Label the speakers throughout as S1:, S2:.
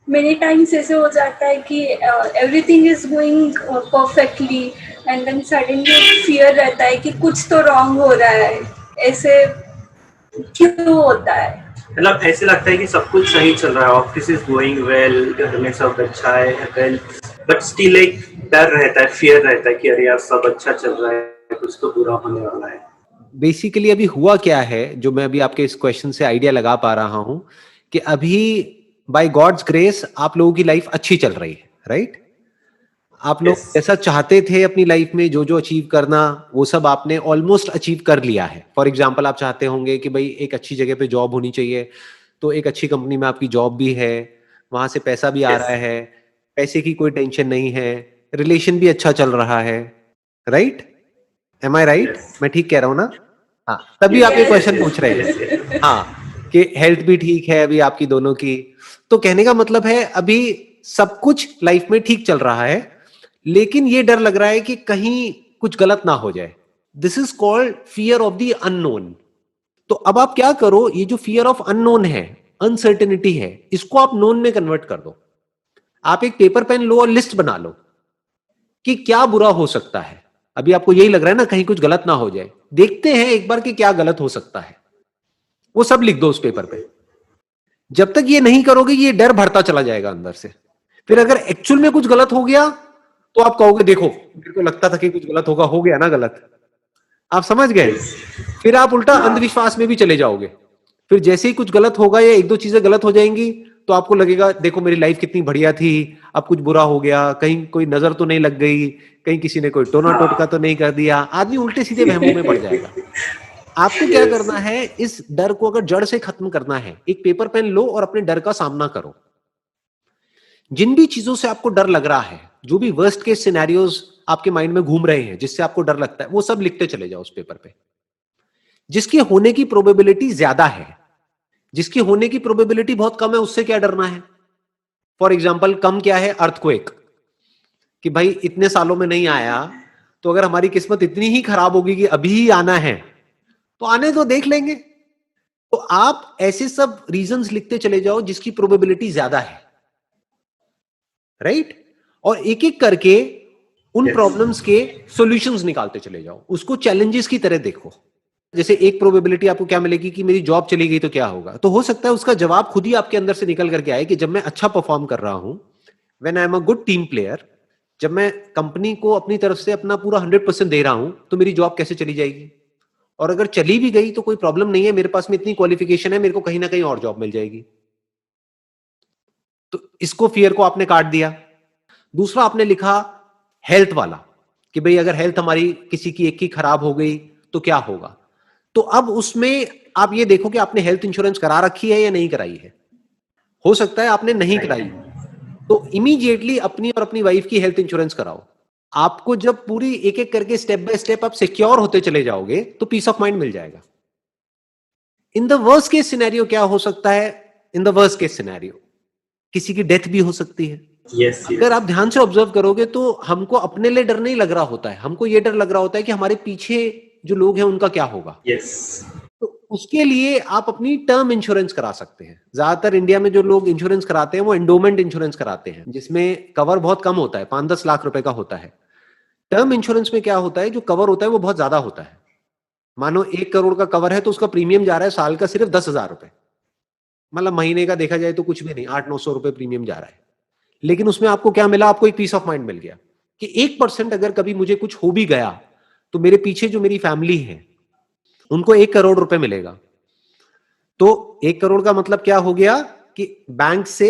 S1: Many times ऐसे हो जाता है कि everything is going perfectly and then suddenly fear रहता है कि कुछ तो रॉन्ग हो रहा है, ऐसे क्यों होता है?
S2: मतलब ऐसे लगता है कि सब कुछ सही चल रहा है, ऑफिस इज गोइंग वेल, घर में सब अच्छा है वेल, बट स्टिल एक डर रहता है, फियर रहता है कि अरे यार सब अच्छा चल रहा है, कुछ तो बुरा होने वाला है।
S3: बेसिकली अभी हुआ क्या है, जो मैं अभी आपके इस क्वेश्चन से आइडिया लगा पा रहा हूं कि अभी बाय गॉड्स ग्रेस आप लोगों की लाइफ अच्छी चल रही है, राइट? आप लोग
S2: Yes.
S3: जैसा चाहते थे अपनी लाइफ में जो जो अचीव करना, वो सब आपने ऑलमोस्ट अचीव कर लिया है। फॉर एग्जाम्पल आप चाहते होंगे कि भाई एक अच्छी जगह पे जॉब होनी चाहिए, तो एक अच्छी कंपनी में आपकी जॉब भी है, वहां से पैसा भी आ
S2: Yes.
S3: रहा है, पैसे की कोई टेंशन नहीं है, रिलेशन भी अच्छा चल रहा है, राइट? एम आई राइट?
S2: Yes.
S3: मैं ठीक कह रहा हूँ ना? हाँ, तभी
S2: Yes,
S3: आप ये
S2: yes,
S3: क्वेश्चन
S2: yes,
S3: पूछ रहे
S2: yes,
S3: हैं।
S2: yes.
S3: हाँ, कि हेल्थ भी ठीक है अभी आपकी दोनों की, तो कहने का मतलब है अभी सब कुछ लाइफ में ठीक चल रहा है, लेकिन ये डर लग रहा है कि कहीं कुछ गलत ना हो जाए। This is called fear of the unknown. तो अब आप क्या करो, ये जो फियर ऑफ अननोन है, अनसर्टेनिटी है, इसको आप नोन में कन्वर्ट कर दो। आप एक पेपर पेन लो और लिस्ट बना लो कि क्या बुरा हो सकता है। अभी आपको यही लग रहा है ना कहीं कुछ गलत ना हो जाए, देखते हैं एक बार कि क्या गलत हो सकता है, वो सब लिख दो उस पेपर पे। जब तक ये नहीं करोगे ये डर बढ़ता चला जाएगा अंदर से। फिर अगर एक्चुअल में कुछ गलत हो गया तो आप कहोगे देखो मेरे को लगता था कि कुछ गलत होगा, हो गया ना गलत। आप समझ गए?
S2: Yes.
S3: फिर आप उल्टा
S2: हाँ.
S3: अंधविश्वास में भी चले जाओगे। फिर जैसे ही कुछ गलत होगा या एक दो चीजें गलत हो जाएंगी तो आपको लगेगा देखो मेरी लाइफ कितनी बढ़िया थी, अब कुछ बुरा हो गया, कहीं कोई नजर तो नहीं लग गई, कहीं किसी ने कोई टोना टोटका तो नहीं कर दिया। आदमी उल्टे सीधे वहमों में पड़ जाएगा। आपको क्या
S2: Yes.
S3: करना है, इस डर को अगर जड़ से खत्म करना है, एक पेपर पेन लो और अपने डर का सामना करो। जिन भी चीजों से आपको डर लग रहा है, जो भी वर्स्ट केस सिनेरियोज आपके माइंड में घूम रहे हैं जिससे आपको डर लगता है, वो सब लिखते चले जाओ उस पेपर पे। जिसके होने की प्रोबेबिलिटी ज्यादा है, जिसकी होने की प्रोबेबिलिटी बहुत कम है, उससे क्या डरना है। फॉर एग्जाम्पल कम क्या है, अर्थक्वेक, कि भाई इतने सालों में नहीं आया, तो अगर हमारी किस्मत इतनी ही खराब होगी कि अभी ही आना है तो आने तो देख लेंगे। तो आप ऐसे सब रीजंस लिखते चले जाओ जिसकी प्रोबेबिलिटी ज्यादा है, राइट? और एक एक करके उन
S2: Yes.
S3: प्रॉब्लम्स के सॉल्यूशंस निकालते चले जाओ, उसको चैलेंजेस की तरह देखो। जैसे एक प्रोबेबिलिटी आपको क्या मिलेगी कि मेरी जॉब चली गई तो क्या होगा, तो हो सकता है उसका जवाब खुद ही आपके अंदर से निकल करके आए कि जब मैं अच्छा परफॉर्म कर रहा हूं, when I am a good team player, जब मैं कंपनी को अपनी तरफ से अपना पूरा 100% दे रहा हूं, तो मेरी जॉब कैसे चली जाएगी। और अगर चली भी गई तो कोई प्रॉब्लम नहीं है, मेरे पास में इतनी क्वालिफिकेशन है, मेरे को कहीं ना कहीं और जॉब मिल जाएगी। तो इसको फियर को आपने काट दिया। दूसरा आपने लिखा हेल्थ वाला, कि भाई अगर हेल्थ हमारी किसी की एक की खराब हो गई तो क्या होगा। तो अब उसमें आप ये देखो कि आपने हेल्थ इंश्योरेंस करा रखी है या नहीं कराई है। हो सकता है आपने नहीं कराई, तो इमीडिएटली अपनी और अपनी वाइफ की हेल्थ इंश्योरेंस कराओ। आपको जब पूरी एक एक करके स्टेप बाय स्टेप आप सिक्योर होते चले जाओगे तो पीस ऑफ माइंड मिल जाएगा। In the worst case scenario क्या हो सकता है, in the worst case scenario किसी की डेथ भी हो सकती है।
S2: Yes,
S3: अगर
S2: yes.
S3: आप ध्यान से ऑब्जर्व करोगे तो हमको अपने लिए डर नहीं लग रहा होता है, हमको ये डर लग रहा होता है कि हमारे पीछे जो लोग हैं उनका क्या होगा।
S2: Yes.
S3: तो उसके लिए आप अपनी टर्म इंश्योरेंस करा सकते हैं। ज्यादातर इंडिया में जो लोग इंश्योरेंस कराते हैं वो एंडोमेंट इंश्योरेंस कराते हैं, जिसमें कवर बहुत कम होता है, 5-10 लाख रुपए का होता है। टर्म इंश्योरेंस में क्या होता है, जो कवर होता है वो बहुत ज्यादा होता है। मानो 1 करोड़ का कवर है तो उसका प्रीमियम जा रहा है साल का सिर्फ 10,000 रुपए, मतलब महीने का देखा जाए तो कुछ भी नहीं, 800-900 रुपए प्रीमियम जा रहा है। लेकिन उसमें आपको क्या मिला, आपको एक पीस ऑफ माइंड मिल गया कि 1% अगर कभी मुझे कुछ हो भी गया तो मेरे पीछे जो मेरी फैमिली है उनको 1 करोड़ रुपए मिलेगा। तो 1 करोड़ का मतलब क्या हो गया कि बैंक से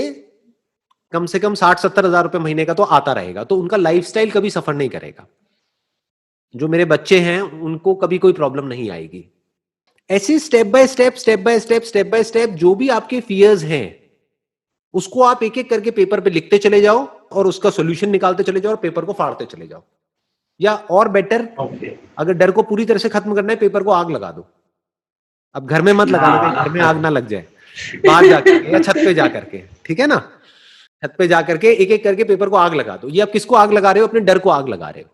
S3: कम 60-70 हजार रुपए महीने का तो आता रहेगा, तो उनका लाइफस्टाइल कभी सफर नहीं करेगा। जो मेरे बच्चे हैं उनको कभी कोई प्रॉब्लम नहीं आएगी। ऐसे step by step step by step step by step जो भी आपके फियर्स हैं उसको आप एक एक करके पेपर पे लिखते चले जाओ और उसका सॉल्यूशन निकालते चले जाओ और पेपर को फाड़ते चले जाओ। या और बेटर,
S2: Okay.
S3: अगर डर को पूरी तरह से खत्म करना है, पेपर को आग लगा दो। अब घर में मत लगाना, कहीं घर में आग ना लग जाए, बाहर जाकर या छत पे जाकर के, ठीक है ना, छत पे जाकर के एक एक करके पेपर को आग लगा दो। ये आप किसको आग लगा रहे हो, अपने डर को आग लगा रहे हो।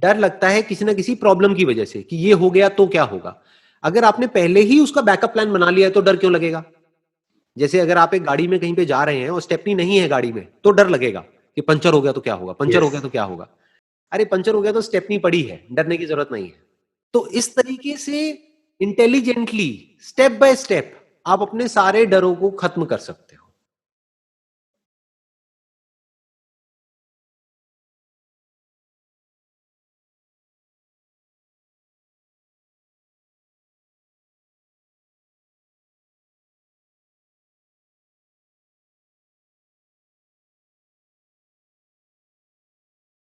S3: डर लगता है किसी ना किसी प्रॉब्लम की वजह से कि ये हो गया तो क्या होगा। अगर आपने पहले ही उसका बैकअप प्लान बना लिया है तो डर क्यों लगेगा। जैसे अगर आप एक गाड़ी में कहीं पे जा रहे हैं और स्टेपनी नहीं है गाड़ी में, तो डर लगेगा कि पंचर हो गया तो क्या होगा, पंचर हो गया तो क्या होगा। अरे पंचर हो गया तो स्टेपनी पड़ी है, डरने की जरूरत नहीं है। तो इस तरीके से इंटेलिजेंटली स्टेप बाय स्टेप आप अपने सारे डरों को खत्म कर सकते हैं।